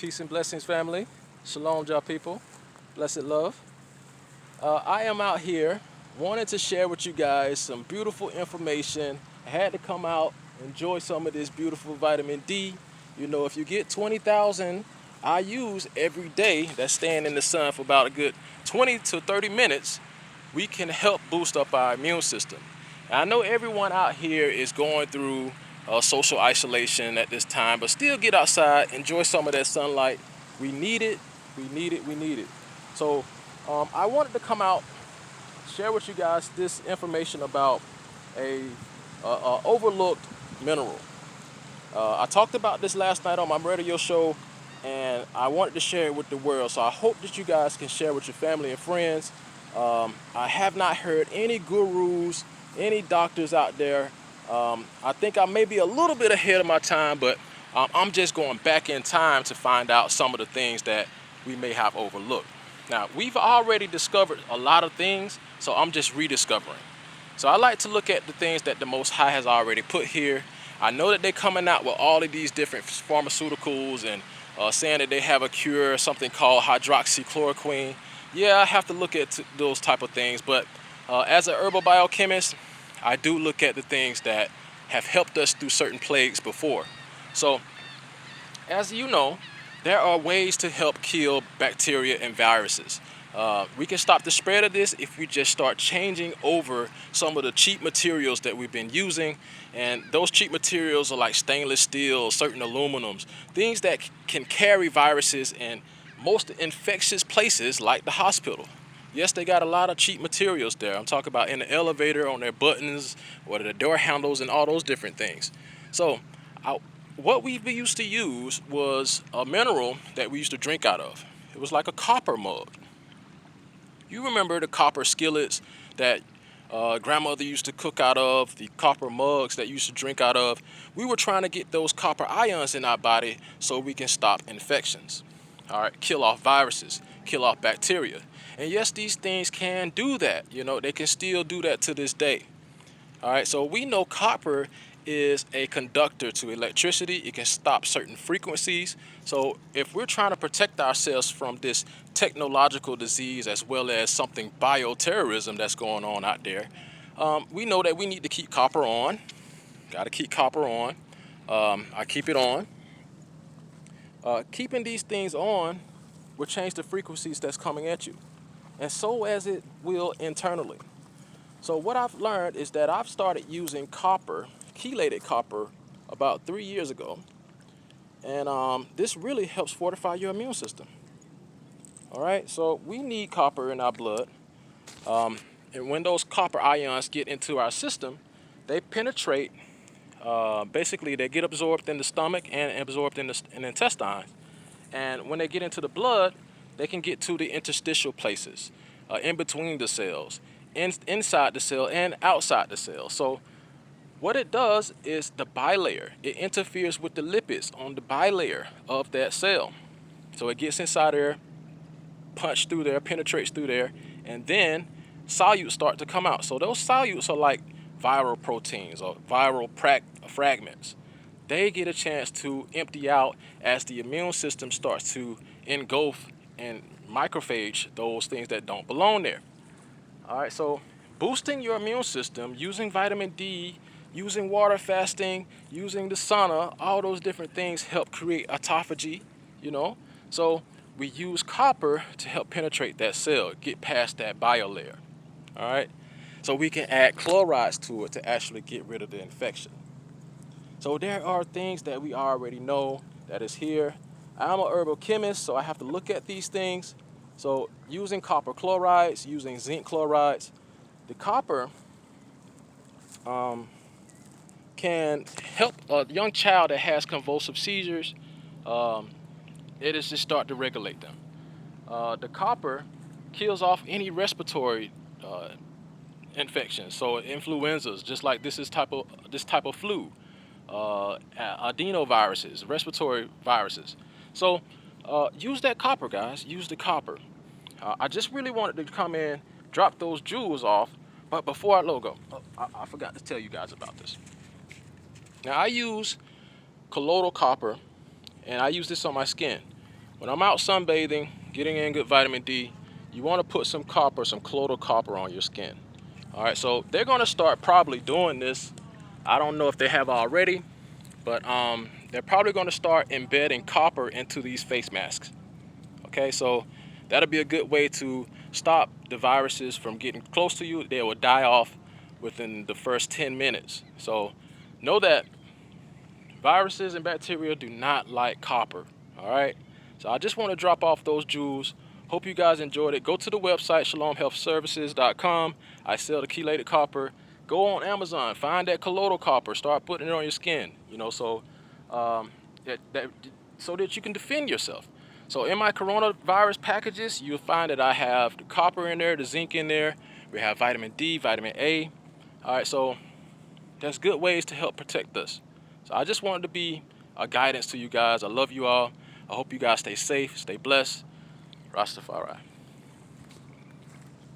Peace and blessings, family. Shalom, y'all people. Blessed love. I am out here wanting to share with you guys some beautiful information. I had to come out, enjoy some of this beautiful vitamin D. You know, if you get 20,000 IUs every day, that's staying in the sun for about a good 20 to 30 minutes, we can help boost up our immune system. And I know everyone out here is going through social isolation at this time, but still get outside, enjoy some of that sunlight. We need it, we need it, we need it. So I wanted to come out, share with you guys this information about a overlooked mineral. I talked about this last night on my radio show, and I wanted to share it with the world. So I hope that you guys can share with your family and friends. I have not heard any gurus, any doctors out there. I think I may be a little bit ahead of my time, but I'm just going back in time to find out some of the things that we may have overlooked. Now, we've already discovered a lot of things, so I'm just rediscovering. So I like to look at the things that the Most High has already put here. I know that they're coming out with all of these different pharmaceuticals and saying that they have a cure, something called hydroxychloroquine. Yeah, I have to look at those type of things, but as an herbal biochemist, I do look at the things that have helped us through certain plagues before. So, as you know, there are ways to help kill bacteria and viruses. We can stop the spread of this if we just start changing over some of the cheap materials that we've been using. And those cheap materials are like stainless steel, certain aluminums, things that can carry viruses in most infectious places like the hospital. Yes, they got a lot of cheap materials there. I'm talking about in the elevator, on their buttons, or the door handles, and all those different things. So what we used to use was a mineral that we used to drink out of. It was like a copper mug. You remember the copper skillets that grandmother used to cook out of, the copper mugs that you used to drink out of. We were trying to get those copper ions in our body so we can stop infections. All right, kill off viruses, kill off bacteria. And yes, these things can do that. You know, they can still do that to this day. All right, so we know copper is a conductor to electricity. It can stop certain frequencies. So if we're trying to protect ourselves from this technological disease as well as something bioterrorism that's going on out there, we know that we need to keep copper on. Got to keep copper on. I keep it on. Keeping these things on will change the frequencies that's coming at you, and so as it will internally. So what I've learned is that I've started using copper, chelated copper, about 3 years ago. And this really helps fortify your immune system. All right, so we need copper in our blood. And when those copper ions get into our system, they penetrate, basically they get absorbed in the stomach and absorbed in the intestines. And when they get into the blood, they can get to the interstitial places, in between the cells, inside the cell and outside the cell. So what it does is the bilayer. It interferes with the lipids on the bilayer of that cell. So it gets inside there, punch through there, penetrates through there, and then solutes start to come out. So those solutes are like viral proteins or viral fragments. They get a chance to empty out as the immune system starts to engulf and macrophage those things that don't belong there. All right, so boosting your immune system using vitamin D, using water fasting, using the sauna, all those different things help create autophagy, you know. So we use copper to help penetrate that cell, get past that biolayer. All right, so we can add chlorides to it to actually get rid of the infection. So there are things that we already know that is here. I'm a herbal chemist, so I have to look at these things. So using copper chlorides, using zinc chlorides, the copper can help a young child that has convulsive seizures. It is just start to regulate them. The copper kills off any respiratory infections, so influenzas, just like this type of flu, adenoviruses, respiratory viruses. So use that copper, guys. Use the copper. I just really wanted to come in, drop those jewels off, but before I go, I forgot to tell you guys about this. Now I use colloidal copper, and I use this on my skin. When I'm out sunbathing, getting in good vitamin D, you want to put some copper, some colloidal copper on your skin. All right, so they're going to start probably doing this. I don't know if they have already, but they're probably going to start embedding copper into these face masks. Okay, so that'll be a good way to stop the viruses from getting close to you. They will die off within the first 10 minutes. So know that viruses and bacteria do not like copper. All right, so I just want to drop off those jewels. Hope you guys enjoyed it. Go to the website shalomhealthservices.com. I sell the chelated copper. Go on Amazon, find that colloidal copper, start putting it on your skin, so so that you can defend yourself. So in my coronavirus packages, you'll find that I have the copper in there, the zinc in there. We have vitamin D, vitamin A. All right, so there's good ways to help protect us. So I just wanted to be a guidance to you guys. I love you all. I hope you guys stay safe, stay blessed. Rastafari.